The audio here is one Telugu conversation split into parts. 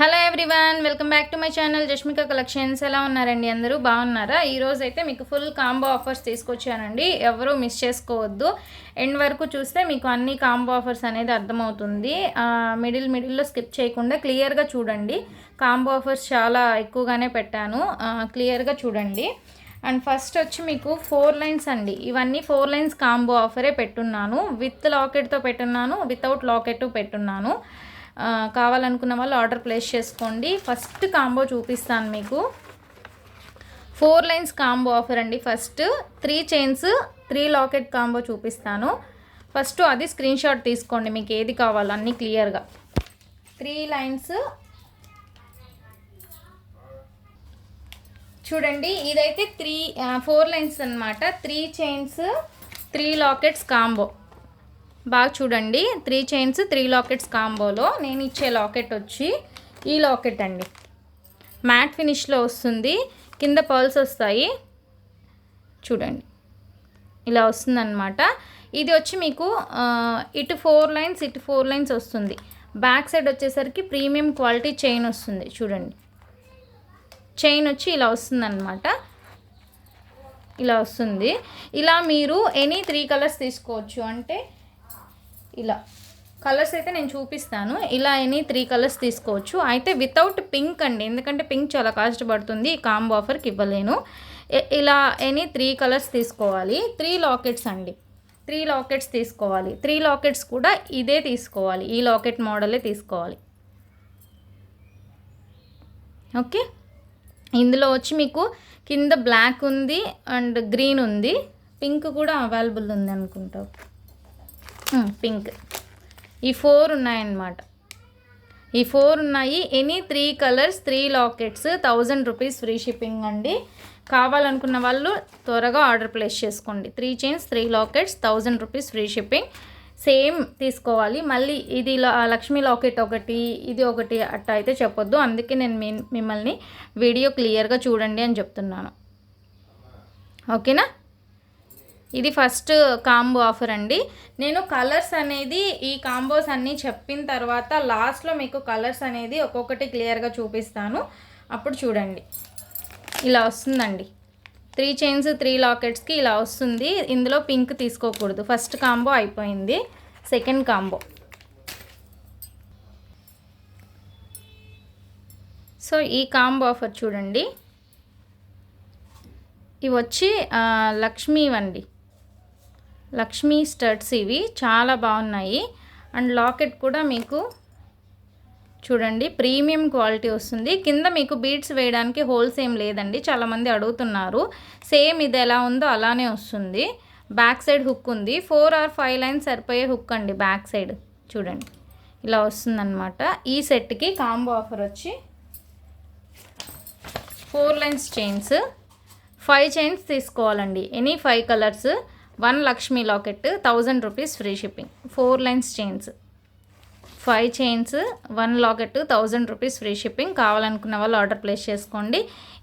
Hello everyone, welcome back to my channel Jashmika collections. ఎలా ఉన్నారండి? అందరూ బాగున్నారా? ఈరోజు అయితే మీకు ఫుల్ కాంబో ఆఫర్స్ తీసుకొచ్చానండి. ఎవరూ మిస్ చేసుకోవద్దు. ఎండ్ వరకు చూస్తే మీకు అన్ని కాంబో ఆఫర్స్ అనేది అర్థమవుతుంది. మిడిల్లో స్కిప్ చేయకుండా క్లియర్గా చూడండి. కాంబో ఆఫర్స్ చాలా ఎక్కువగానే పెట్టాను, క్లియర్గా చూడండి. అండ్ ఫస్ట్ వచ్చి మీకు 4 లైన్స్ అండి. ఇవన్నీ 4 లైన్స్ కాంబో ఆఫరే పెట్టున్నాను. విత్ లాకెట్తో పెట్టున్నాను, వితౌట్ లాకెట్ పెట్టున్నాను. కావాలనుకున్న వాళ్ళు ఆర్డర్ ప్లేస్ చేసుకోండి. ఫస్ట్ కాంబో చూపిస్తాను మీకు. 4 లైన్స్ కాంబో ఆఫర్ అండి. ఫస్ట్ 3 చైన్స్ 3 లాకెట్ కాంబో చూపిస్తాను. ఫస్ట్ అది స్క్రీన్ షాట్ తీసుకోండి, మీకు ఏది కావాలో అన్నీ క్లియర్గా. 3 లైన్స్ చూడండి. ఇదైతే 4 లైన్స్ అనమాట. 3 చైన్స్ 3 లాకెట్స్ కాంబో. బాగా చూడండి. 3 చైన్స్ 3 లాకెట్స్ కాంబోలో నేను ఇచ్చే లాకెట్ వచ్చి ఈ లాకెట్ అండి. మ్యాట్ ఫినిష్లో వస్తుంది, కింద పర్ల్స్ వస్తాయి చూడండి, ఇలా వస్తుందన్నమాట. ఇది వచ్చి మీకు ఇటు 4 లైన్స్ ఇటు 4 లైన్స్ వస్తుంది. బ్యాక్ సైడ్ వచ్చేసరికి ప్రీమియం క్వాలిటీ చైన్ వస్తుంది చూడండి. చైన్ వచ్చి ఇలా వస్తుందన్నమాట, ఇలా వస్తుంది. ఇలా మీరు ఎనీ 3 కలర్స్ తీసుకోవచ్చు. అంటే ఇలా కలర్స్ అయితే నేను చూపిస్తాను. ఇలా ఎనీ 3 కలర్స్ తీసుకోవచ్చు. అయితే వితౌట్ పింక్ అండి, ఎందుకంటే పింక్ చాలా కాస్ట్ పడుతుంది, ఈ కాంబో ఆఫర్కి ఇవ్వలేను. ఇలా ఎనీ 3 కలర్స్ తీసుకోవాలి. 3 లాకెట్స్ అండి, 3 లాకెట్స్ తీసుకోవాలి. 3 లాకెట్స్ కూడా ఇదే తీసుకోవాలి, ఈ లాకెట్ మోడలే తీసుకోవాలి. ఓకే. ఇందులో వచ్చి మీకు కింద బ్లాక్ ఉంది అండ్ గ్రీన్ ఉంది, పింక్ కూడా అవైలబుల్ ఉంది అనుకుంటా. పింక్. ఈ 4 ఉన్నాయన్నమాట. ఈ 4 ఉన్నాయి. Any 3 colours 3 lockets 1000 rupees free shipping అండి. కావాలనుకున్న వాళ్ళు త్వరగా ఆర్డర్ ప్లేస్ చేసుకోండి. 3 chains 3 lockets 1000 rupees free shipping. Same తీసుకోవాలి. మళ్ళీ ఇది లక్ష్మీ లాకెట్ ఒకటి, ఇది ఒకటి అట్ట అయితే చెప్పొద్దు. అందుకే నేను మిమ్మల్ని వీడియో క్లియర్గా చూడండి అని చెప్తున్నాను. ఓకేనా? ఇది ఫస్ట్ కాంబో ఆఫర్ అండి. నేను కలర్స్ అనేది ఈ కాంబోస్ అన్నీ చెప్పిన తర్వాత లాస్ట్లో మీకు కలర్స్ అనేది ఒక్కొక్కటి క్లియర్గా చూపిస్తాను, అప్పుడు చూడండి. ఇలా వస్తుందండి. 3 చైన్స్ 3 లాకెట్స్కి ఇలా వస్తుంది. ఇందులో పింక్ తీసుకోకూడదు. ఫస్ట్ కాంబో అయిపోయింది. Second combo. సో ఈ కాంబో ఆఫర్ చూడండి. ఇవి వచ్చి లక్ష్మీ వండి, లక్ష్మీ స్టడ్స్. ఇవి చాలా బాగున్నాయి. అండ్ లాకెట్ కూడా మీకు చూడండి ప్రీమియం క్వాలిటీ వస్తుంది. కింద మీకు బీడ్స్ వేయడానికి హోల్స్ ఏం లేదండి, చాలామంది అడుగుతున్నారు. సేమ్ ఇది ఎలా ఉందో అలానే వస్తుంది. బ్యాక్ సైడ్ హుక్ ఉంది. 4 or 5 లైన్స్ సరిపోయే హుక్ అండి బ్యాక్ సైడ్. చూడండి ఇలా వస్తుందన్నమాట. ఈ సెట్కి కాంబో ఆఫర్ వచ్చి 4 లైన్స్ చైన్స్ 5 చైన్స్ తీసుకోవాలండి. Any 5 colours 1 Lakshmi locket 1000 rupees free shipping. 4 lines chains 5 chains 1 locket 1000 rupees free shipping. కావాలనుకున్న వాళ్ళు ఆర్డర్ ప్లేస్ చేసుకోండి.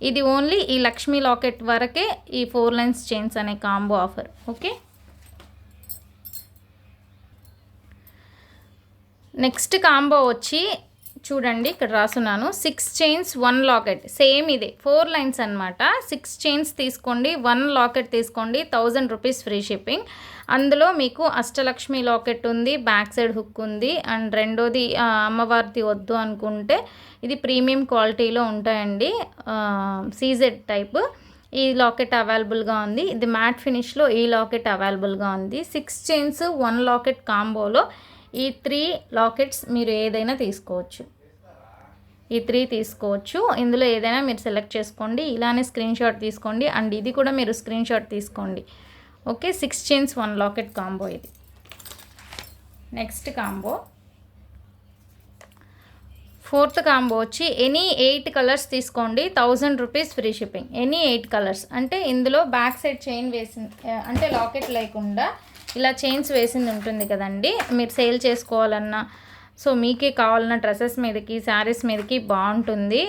ఇది ఓన్లీ ఈ లక్ష్మీ లాకెట్ వరకే ఈ 4 లైన్స్ చైన్స్ అనే combo offer. Okay. Next combo వచ్చి చూడండి, ఇక్కడ రాసున్నాను. 6 చైన్స్ 1 లాకెట్. సేమ్ ఇదే 4 లైన్స్ అనమాట. 6 చైన్స్ తీసుకోండి, 1 లాకెట్ తీసుకోండి, 1000 రూపీస్ ఫ్రీ షిప్పింగ్. అందులో మీకు అష్టలక్ష్మి లాకెట్ ఉంది, బ్యాక్ సైడ్ హుక్ ఉంది. అండ్ రెండోది అమ్మవారిది వద్దు అనుకుంటే ఇది ప్రీమియం క్వాలిటీలో ఉంటాయండి, సీజెడ్ టైప్. ఈ లాకెట్ అవైలబుల్గా ఉంది. ఇది మ్యాట్ ఫినిష్లో ఈ లాకెట్ అవైలబుల్గా ఉంది. 6 చైన్స్ 1 లాకెట్ కాంబోలో ఈ 3 లాకెట్స్ మీరు ఏదైనా తీసుకోవచ్చు. ఈ 3 తీసుకోవచ్చు. ఇందులో ఏదైనా మీరు సెలెక్ట్ చేసుకోండి. ఇలానే స్క్రీన్ షాట్ తీసుకోండి. అండ్ ఇది కూడా మీరు స్క్రీన్ షాట్ తీసుకోండి. ఓకే. 6 చైన్స్ 1 లాకెట్ కాంబో ఇది. నెక్స్ట్ కాంబో, 4th కాంబో వచ్చి ఎనీ 8 కలర్స్ తీసుకోండి, 1000 rupees free shipping. Any 8 colours అంటే ఇందులో బ్యాక్ సైడ్ చైన్ వేసింది, అంటే లాకెట్ లేకుండా ఇలా చైన్స్ వేసింది ఉంటుంది కదండి. మీరు సేల్ చేసుకోవాలన్నా, సో మీకే కావాలన్న డ్రెస్సెస్ మీదకి, శారీస్ మీదకి బాగుంటుంది.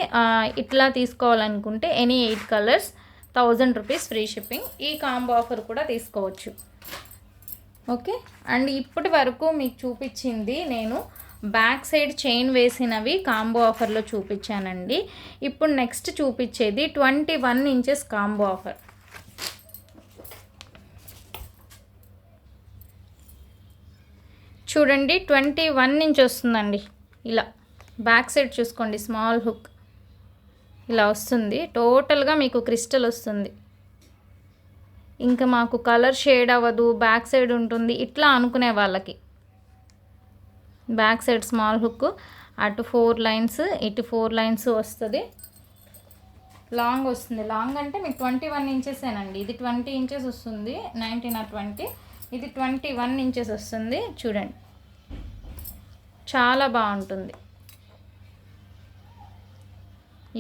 ఇట్లా తీసుకోవాలనుకుంటే any 8 colours 1000 rupees free shipping. ఈ కాంబో ఆఫర్ కూడా తీసుకోవచ్చు. ఓకే. అండ్ ఇప్పటి వరకు మీకు చూపించింది నేను బ్యాక్ సైడ్ చైన్ వేసినవి కాంబో ఆఫర్లో చూపించానండి. ఇప్పుడు నెక్స్ట్ చూపించేది 21 ఇంచెస్ కాంబో ఆఫర్. చూడండి 21 ఇంచ్ వస్తుందండి. ఇలా బ్యాక్ సైడ్ చూసుకోండి, స్మాల్ హుక్ ఇలా వస్తుంది. టోటల్గా మీకు క్రిస్టల్ వస్తుంది. ఇంకా మాకు కలర్ షేడ్ అవ్వదు, బ్యాక్ సైడ్ ఉంటుంది ఇట్లా అనుకునే వాళ్ళకి బ్యాక్ సైడ్ స్మాల్ హుక్, అటు 4 లైన్స్ ఇటు 4 లైన్స్ వస్తుంది. లాంగ్ వస్తుంది. లాంగ్ అంటే మీకు 21 ఇంచెసేనండి. ఇది 20 ఇంచెస్ వస్తుంది, 19 or 20. ఇది 21 ఇంచెస్ వస్తుంది. చూడండి చాలా బాగుంటుంది.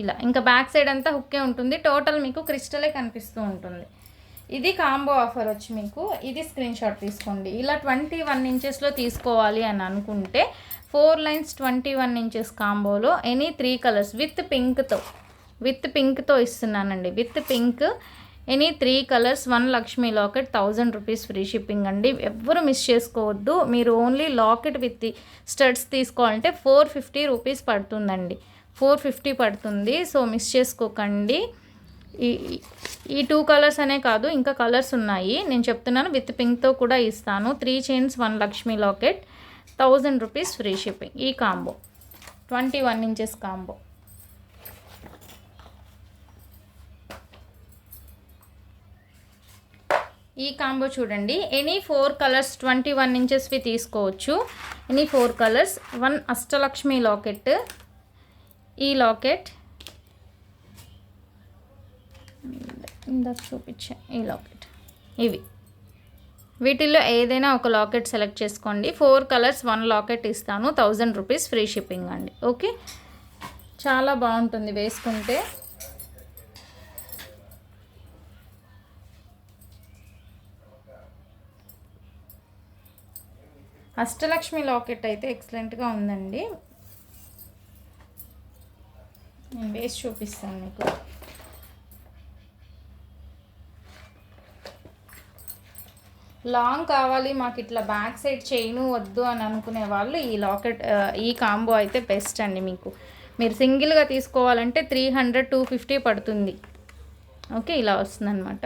ఇలా ఇంకా బ్యాక్ సైడ్ అంతా హుక్కే ఉంటుంది. టోటల్ మీకు క్రిస్టలే కనిపిస్తూ ఉంటుంది. ఇది కాంబో ఆఫర్ వచ్చి మీకు ఇది స్క్రీన్ షాట్ తీసుకోండి. ఇలా 21 ఇంచెస్లో తీసుకోవాలి అని అనుకుంటే 4 లైన్స్ 21 ఇంచెస్ కాంబోలో ఎనీ 3 కలర్స్ విత్ పింక్తో ఇస్తున్నానండి. With pink any 3 colours 1 Lakshmi locket 1000 rupees free shipping అండి. ఎవ్వరు మిస్ చేసుకోవద్దు. మీరు ఓన్లీ లాకెట్ విత్ స్టడ్స్ తీసుకోవాలంటే 450 రూపీస్ పడుతుందండి. 450 పడుతుంది. సో మిస్ చేసుకోకండి. ఈ 2 కలర్స్ అనే కాదు, ఇంకా కలర్స్ ఉన్నాయి. నేను చెప్తున్నాను విత్ పింక్తో కూడా ఇస్తాను. 3 chains 1 Lakshmi locket 1000 rupees free shipping. ఈ కాంబో 21 ఇంచెస్ కాంబో. ఈ కాంబో చూడండి. ఎనీ 4 కలర్స్ 21 ఇంచెస్వి తీసుకోవచ్చు. ఎనీ 4 కలర్స్ 1 అష్టలక్ష్మి లాకెట్, ఈ లాకెట్ ఇందాక చూపించా, ఈ లాకెట్, ఇవి వీటిల్లో ఏదైనా ఒక లాకెట్ సెలెక్ట్ చేసుకోండి. 4 కలర్స్ 1 లాకెట్ ఇస్తాను. 1000 రూపీస్ ఫ్రీ షిప్పింగ్ అండి. ఓకే, చాలా బాగుంటుంది వేసుకుంటే. అష్టలక్ష్మి లాకెట్ అయితే ఎక్సలెంట్గా ఉందండి. నేను వేసి చూపిస్తాను మీకు. లాంగ్ కావాలి మాకు, ఇట్లా బ్యాక్ సైడ్ చైను వద్దు అని అనుకునే వాళ్ళు ఈ లాకెట్, ఈ కాంబో అయితే బెస్ట్ అండి. మీరు సింగిల్గా తీసుకోవాలంటే 300 250 పడుతుంది. ఓకే, ఇలా వస్తుందన్నమాట.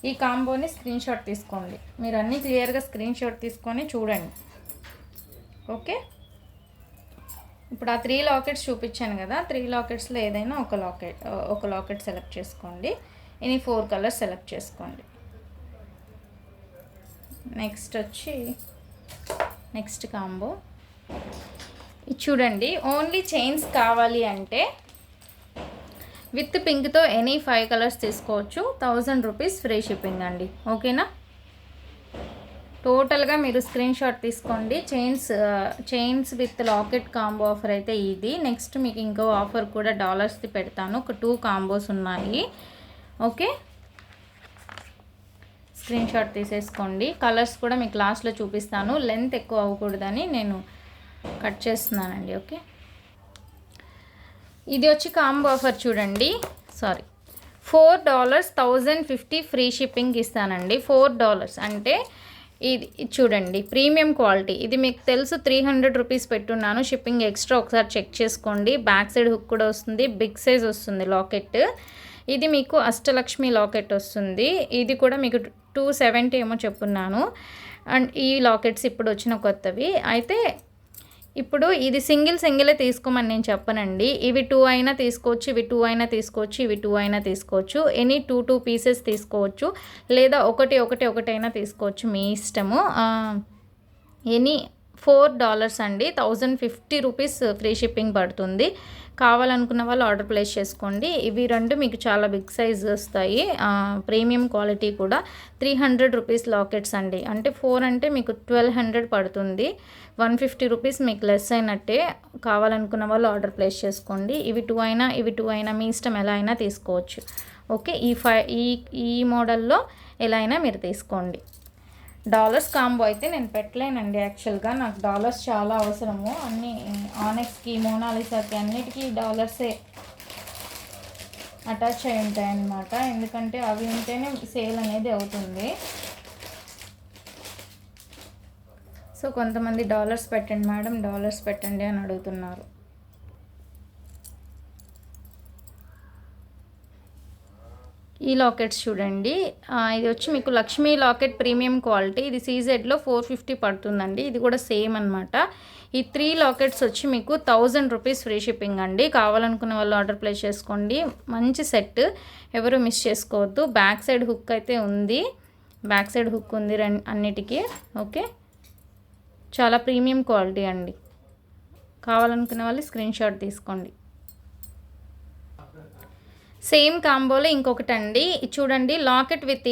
ఈ కాంబోని స్క్రీన్ షాట్ తీసుకోండి. మీరు అన్నీ క్లియర్గా స్క్రీన్ షాట్ తీసుకొని చూడండి. ఓకే, ఇప్పుడు ఆ 3 లాకెట్స్ చూపించాను కదా, 3 లాకెట్స్లో ఏదైనా ఒక లాకెట్ సెలెక్ట్ చేసుకోండి. ఎనీ 4 కలర్స్ సెలెక్ట్ చేసుకోండి. నెక్స్ట్ వచ్చి నెక్స్ట్ కాంబో ఇది చూడండి. ఓన్లీ చైన్స్ కావాలి అంటే విత్ పింక్తో ఎనీ 5 కలర్స్ తీసుకోవచ్చు. 1000 రూపీస్ ఫ్రీ షిప్పింగ్ అండి. ఓకేనా, టోటల్గా మీరు స్క్రీన్ షాట్ తీసుకోండి. Chains with locket combo offer అయితే ఇది. నెక్స్ట్ మీకు ఇంకో ఆఫర్ కూడా డాలర్స్ది పెడతాను. ఒక 2 కాంబోస్ ఉన్నాయి. ఓకే, స్క్రీన్ షాట్ తీసేసుకోండి. కలర్స్ కూడా మీకు లాస్ట్లో చూపిస్తాను. లెంత్ ఎక్కువ అవ్వకూడదని నేను కట్ చేస్తున్నానండి. ఓకే, ఇది వచ్చి కాంబో ఆఫర్ చూడండి. $4 1050 ఫ్రీ షిప్పింగ్ ఇస్తానండి. $4 అంటే ఇది చూడండి, ప్రీమియం క్వాలిటీ. ఇది మీకు తెలుసు 300 రూపీస్ పెట్టున్నాను. షిప్పింగ్ ఎక్స్ట్రా ఒకసారి చెక్ చేసుకోండి. బ్యాక్ సైడ్ హుక్ కూడా వస్తుంది. బిగ్ సైజ్ వస్తుంది లాకెట్. ఇది మీకు అష్టలక్ష్మి లాకెట్ వస్తుంది. ఇది కూడా మీకు 270 ఏమో చెప్పున్నాను. అండ్ ఈ లాకెట్స్ ఇప్పుడు వచ్చిన కొత్తవి. అయితే ఇప్పుడు ఇది సింగిలే తీసుకోమని నేను చెప్పనండి. ఇవి 2 అయినా తీసుకోవచ్చు, ఇవి 2 అయినా తీసుకోవచ్చు, ఇవి 2 అయినా తీసుకోవచ్చు. ఎనీ 2 పీసెస్ తీసుకోవచ్చు, లేదా ఒకటైనా తీసుకోవచ్చు, మీ ఇష్టము. ఎనీ $4 అండి. 1050 రూపీస్ ఫ్రీ షిప్పింగ్ పడుతుంది. కావాలనుకున్న వాళ్ళు ఆర్డర్ ప్లేస్ చేసుకోండి. ఇవి 2 మీకు చాలా బిగ్ సైజ్ వస్తాయి. ప్రీమియం క్వాలిటీ కూడా. 300 రూపీస్ లాకెట్స్ అండి. అంటే 4 అంటే మీకు 1200 పడుతుంది. 150 రూపీస్ మీకు లెస్ అయినట్టే. కావాలనుకున్న వాళ్ళు ఆర్డర్ ప్లేస్ చేసుకోండి. ఇవి 2 అయినా ఇవి 2 అయినా మీ ఇష్టం, ఎలా అయినా తీసుకోవచ్చు. ఓకే, ఈ మోడల్లో ఎలా అయినా మీరు తీసుకోండి. డాలర్స్ కాంబో అయితే నేను పెట్టలేనండి. యాక్చువల్గా నాకు డాలర్స్ చాలా అవసరము. అన్నీ ఆనెక్స్కి, మోనాలిసాకి అన్నిటికీ డాలర్సే అటాచ్ అయి ఉంటాయి అన్నమాట. ఎందుకంటే అవి ఉంటేనే సేల్ అనేది అవుతుంది. సో కొంతమంది డాలర్స్ పెట్టండి మేడం, డాలర్స్ పెట్టండి అని అడుగుతున్నారు. ఈ లాకెట్స్ చూడండి, ఇది వచ్చి మీకు లక్ష్మీ లాకెట్ ప్రీమియం క్వాలిటీ. ఇది CZలో 450 పడుతుందండి. ఇది కూడా సేమ్ అనమాట. ఈ 3 లాకెట్స్ వచ్చి మీకు 1000 రూపీస్ ఫ్రీ షిప్పింగ్ అండి. కావాలనుకునే వాళ్ళు ఆర్డర్ ప్లేస్ చేసుకోండి. మంచి సెట్, ఎవరు మిస్ చేసుకోవద్దు. బ్యాక్ సైడ్ హుక్ అయితే ఉంది, బ్యాక్ సైడ్ హుక్ ఉంది అన్నిటికీ. ఓకే, చాలా ప్రీమియం క్వాలిటీ అండి. కావాలనుకునే వాళ్ళు స్క్రీన్ షాట్ తీసుకోండి. సేమ్ కాంబోలో ఇంకొకటి అండి, చూడండి లాకెట్ విత్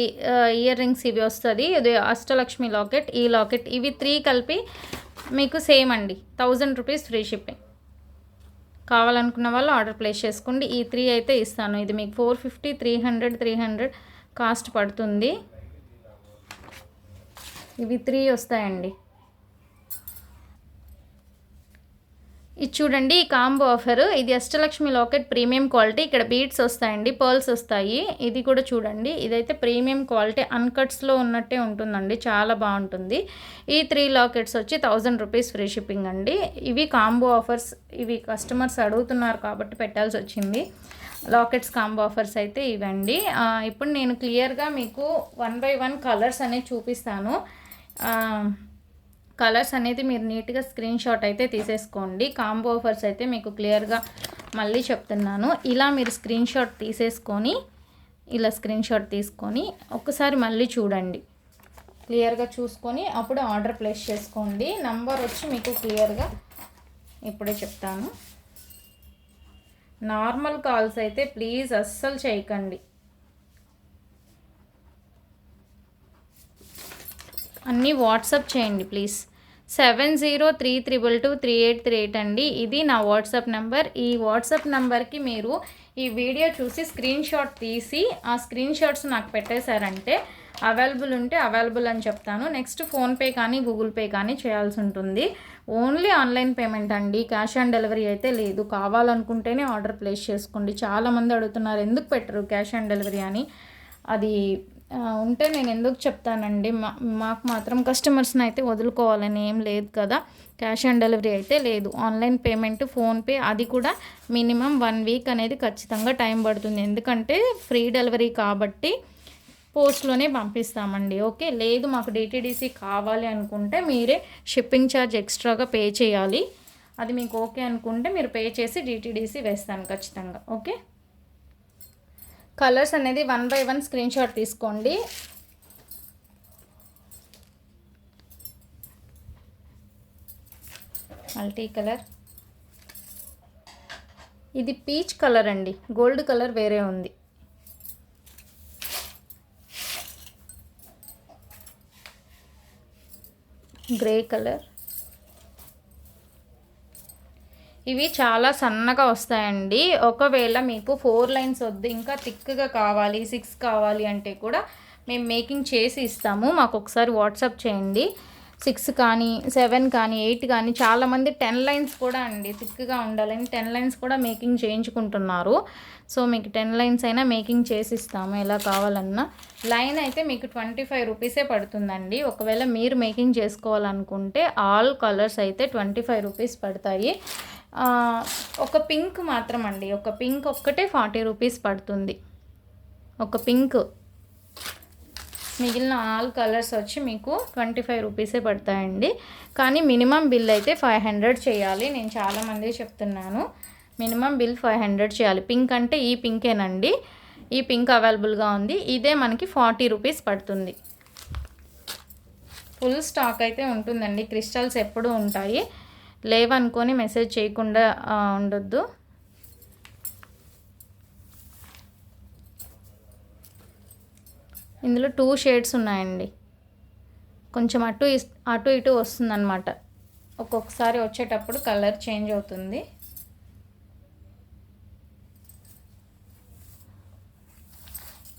ఇయర్ రింగ్స్ ఇవి వస్తుంది. ఇది అష్టలక్ష్మి లాకెట్, ఈ లాకెట్, ఇవి 3 కలిపి మీకు సేమ్ అండి 1000 రూపీస్ ఫ్రీ షిప్పింగ్. కావాలనుకున్న వాళ్ళు ఆర్డర్ ప్లేస్ చేసుకోండి. ఈ 3 అయితే ఇస్తాను. ఇది మీకు 450, 300 కాస్ట్ పడుతుంది. ఇవి 3 వస్తాయండి. ఇది చూడండి, ఈ కాంబో ఆఫర్. ఇది అష్టలక్ష్మి లాకెట్ ప్రీమియం క్వాలిటీ. ఇక్కడ బీడ్స్ వస్తాయండి, పర్ల్స్ వస్తాయి. ఇది కూడా చూడండి, ఇదైతే ప్రీమియం క్వాలిటీ, అన్కట్స్లో ఉన్నట్టే ఉంటుందండి, చాలా బాగుంటుంది. ఈ 3 లాకెట్స్ వచ్చి 1000 రూపీస్ ఫ్రీ షిప్పింగ్ అండి. ఇవి కాంబో ఆఫర్స్, ఇవి కస్టమర్స్ అడుగుతున్నారు కాబట్టి పెట్టాల్సి వచ్చింది. లాకెట్స్ కాంబో ఆఫర్స్ అయితే ఇవండి. ఇప్పుడు నేను క్లియర్గా మీకు 1 by 1 కలర్స్ అనేవి చూపిస్తాను. కలర్స్ అనేది మీరు నీట్గా స్క్రీన్ షాట్ అయితే తీసేసుకోండి. కాంబో ఆఫర్స్ అయితే మీకు క్లియర్గా మళ్ళీ చెప్తున్నాను. ఇలా మీరు స్క్రీన్ షాట్ తీసేసుకొని, ఇలా స్క్రీన్ షాట్ తీసుకొని ఒకసారి మళ్ళీ చూడండి, క్లియర్గా చూసుకొని అప్పుడు ఆర్డర్ ప్లేస్ చేసుకోండి. నంబర్ వచ్చి మీకు క్లియర్గా ఇప్పుడే చెప్తాను. నార్మల్ కాల్స్ అయితే ప్లీజ్ అస్సలు చేయకండి. అన్నీ వాట్సాప్ చేయండి ప్లీజ్. 7033223838 అండి, ఇది నా వాట్సాప్ నెంబర్. ఈ వాట్సాప్ నెంబర్కి మీరు ఈ వీడియో చూసి స్క్రీన్ షాట్ తీసి ఆ స్క్రీన్ షాట్స్ నాకు పెట్టేశారంటే అవైలబుల్ ఉంటే అవైలబుల్ అని చెప్తాను. నెక్స్ట్ ఫోన్పే కానీ గూగుల్ పే కానీ చేయాల్సి ఉంటుంది. ఓన్లీ ఆన్లైన్ పేమెంట్ అండి, క్యాష్ ఆన్ డెలివరీ అయితే లేదు. కావాలనుకుంటేనే ఆర్డర్ ప్లేస్ చేసుకోండి. చాలామంది అడుగుతున్నారు ఎందుకు పెట్టరు క్యాష్ ఆన్ డెలివరీ అని. అది ఉంటే నేను ఎందుకు చెప్తానండి. మాకు మాత్రం కస్టమర్స్ని అయితే వదులుకోవాలని ఏం లేదు కదా. క్యాష్ ఆన్ డెలివరీ అయితే లేదు. ఆన్లైన్ పేమెంట్, ఫోన్పే, అది కూడా మినిమం 1 వీక్ అనేది ఖచ్చితంగా టైం పడుతుంది. ఎందుకంటే ఫ్రీ డెలివరీ కాబట్టి పోస్ట్లోనే పంపిస్తామండి. ఓకే, లేదు మాకు DTDC కావాలి అనుకుంటే మీరే షిప్పింగ్ ఛార్జ్ ఎక్స్ట్రాగా పే చేయాలి. అది మీకు ఓకే అనుకుంటే మీరు పే చేసి DTDC వేస్తాను ఖచ్చితంగా. ఓకే, కలర్స్ అనేది 1 by 1 స్క్రీన్ షాట్ తీసుకోండి. మల్టీ కలర్, ఇది పీచ్ కలర్ అండి, గోల్డ్ కలర్ వేరే ఉంది. గ్రే కలర్, ఇవి చాలా సన్నగా వస్తాయండి. ఒకవేళ మీకు 4 లైన్స్ వద్దు, ఇంకా థిక్గా కావాలి, 6 కావాలి అంటే కూడా మేము మేకింగ్ చేసి ఇస్తాము. మాకు ఒకసారి వాట్సాప్ చేయండి. 6 కానీ 7 కానీ 8 కానీ, చాలామంది 10 లైన్స్ కూడా అండి థిక్గా ఉండాలని 10 లైన్స్ కూడా మేకింగ్ చేయించుకుంటున్నారు. సో మీకు 10 లైన్స్ అయినా మేకింగ్ చేసి ఇస్తాము ఎలా కావాలన్నా. లైన్ అయితే మీకు 25 రూపీసే పడుతుందండి. ఒకవేళ మీరు మేకింగ్ చేసుకోవాలనుకుంటే ఆల్ కలర్స్ అయితే 25 రూపీస్ పడతాయి. ఒక పింక్ మాత్రం అండి, ఒక పింక్ ఒక్కటే 40 రూపీస్ పడుతుంది, ఒక పింక్. మిగిలిన ఆల్ కలర్స్ వచ్చి మీకు 25 రూపీసే పడతాయండి. కానీ మినిమం బిల్ అయితే 500 చేయాలి. నేను చాలామంది చెప్తున్నాను, మినిమం బిల్ 500 చేయాలి. పింక్ అంటే ఈ పింకేనండి, ఈ పింక్ అవైలబుల్గా ఉంది. ఇదే మనకి 40 రూపీస్ పడుతుంది. ఫుల్ స్టాక్ అయితే ఉంటుందండి. క్రిస్టల్స్ ఎప్పుడూ ఉంటాయి, లేవనుకొని మెసేజ్ చేయకుండా ఉండొద్దు. ఇందులో 2 షేడ్స్ ఉన్నాయండి. కొంచెం అటు ఇటు వస్తుందన్నమాట, ఒక్కొక్కసారి వచ్చేటప్పుడు కలర్ చేంజ్ అవుతుంది.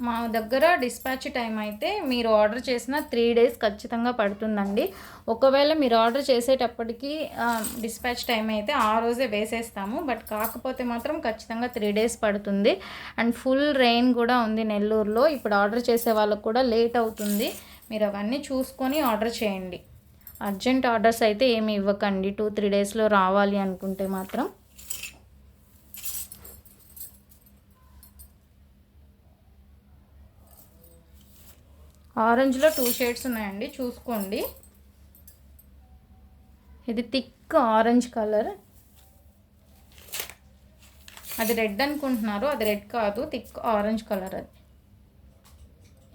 మా దగ్గర డిస్పాచ్ టైం అయితే మీరు ఆర్డర్ చేసిన 3 days ఖచ్చితంగా పడుతుందండి. ఒకవేళ మీరు ఆర్డర్ చేసేటప్పటికి డిస్పాచ్ టైం అయితే ఆ రోజే వేసేస్తాము. బట్ కాకపోతే మాత్రం ఖచ్చితంగా 3 days పడుతుంది. అండ్ ఫుల్ రెయిన్ కూడా ఉంది నెల్లూరులో. ఇప్పుడు ఆర్డర్ చేసే వాళ్ళకు కూడా లేట్ అవుతుంది. మీరు అవన్నీ చూసుకొని ఆర్డర్ చేయండి. అర్జెంట్ ఆర్డర్స్ అయితే ఏమి ఇవ్వకండి, 2-3 డేస్లో రావాలి అనుకుంటే మాత్రం. ఆరెంజ్లో 2 షేడ్స్ ఉన్నాయండి, చూసుకోండి. ఇది థిక్ ఆరెంజ్ కలర్, అది రెడ్ అనుకుంటున్నారు, అది రెడ్ కాదు, థిక్ ఆరెంజ్ కలర్ అది.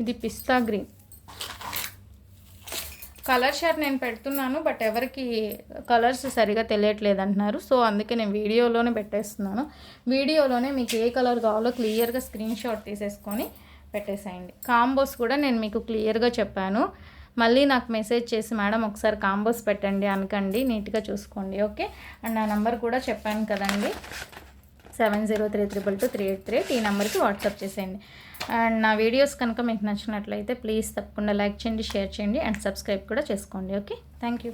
ఇది పిస్తా గ్రీన్ కలర్ షార్ట్ నేను పెడుతున్నాను, బట్ ఎవరికి కలర్స్ సరిగా తెలియట్లేదు అంటున్నారు. సో అందుకే నేను వీడియోలోనే పెట్టేస్తున్నాను. వీడియోలోనే మీకు ఏ కలర్ కావాలో క్లియర్గా స్క్రీన్ షాట్ తీసేసుకొని పెట్టేసేయండి. కాంబోస్ కూడా నేను మీకు క్లియర్గా చెప్పాను. మళ్ళీ నాకు మెసేజ్ చేసి మేడం ఒకసారి కాంబోస్ పెట్టండి అనకండి, నీట్గా చూసుకోండి. ఓకే. అండ్ నా నెంబర్ కూడా చెప్పాను కదండి, 7032223838. ఈ నెంబర్కి వాట్సాప్ చేసేయండి. అండ్ నా వీడియోస్ కనుక మీకు నచ్చినట్లయితే ప్లీజ్ తప్పకుండా లైక్ చేయండి, షేర్ చేయండి అండ్ సబ్స్క్రైబ్ కూడా చేసుకోండి. Okay, thank you.